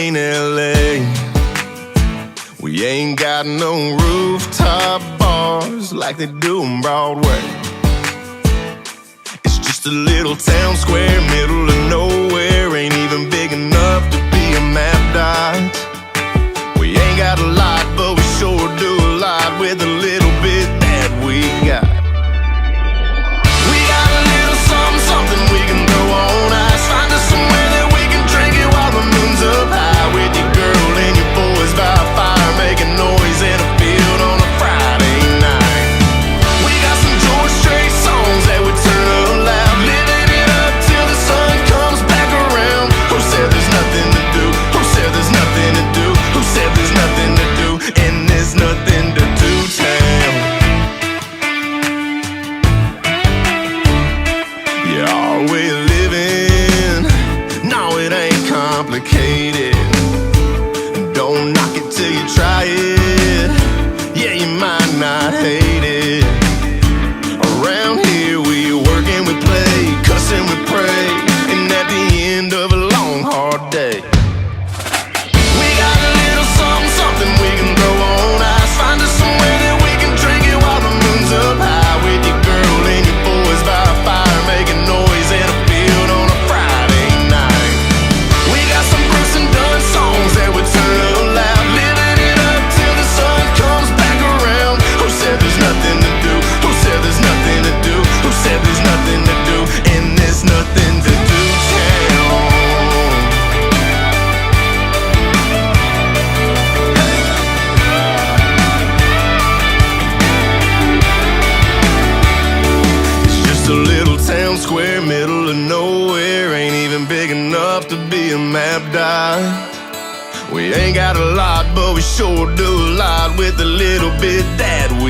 ain't LA. We ain't got no rooftop bars like they do on Broadway. It's just a little town square, middle of nowhere. Ain't even big enough to be a map dot. We ain't got a lot, but we sure do a lot with a little bit that we got. We got a little something, something we can throw on ice. Find us somewhere that we can drink it while the moon's up high, with your girl and your boys by a fire, making noise in a field on a Friday night. We got some George Strait songs that we turn up loud, living it up till the sun comes back around. Who said there's nothing to do? Who said there's nothing to do? Who said there's nothing to do? And there's nothing to do town. Yeah, our way of living, no, it ain't complicated. Don't knock it till you try it. Yeah, you might not hate it. Around here we work and we play, cuss and we pray, and at the end of a long hard day, we got a little something, something we can throw on ice. Find us somewhere that we can drink it while the moon's up high, with your girl and your boys by a fire, making noise in a field on a Friday night. We got some Brooks and Dunn songs that we turn up loud, living it up till the sun comes back around. Who said there's nothing to do? Who said there's nothing to do? Who said there's nothing to do? And there's nothing to do town. It's just a little town square, middle of nowhere. Ain't even big enough to be a map dot. We ain't got a lot, but we sure do a lot with the little bit that we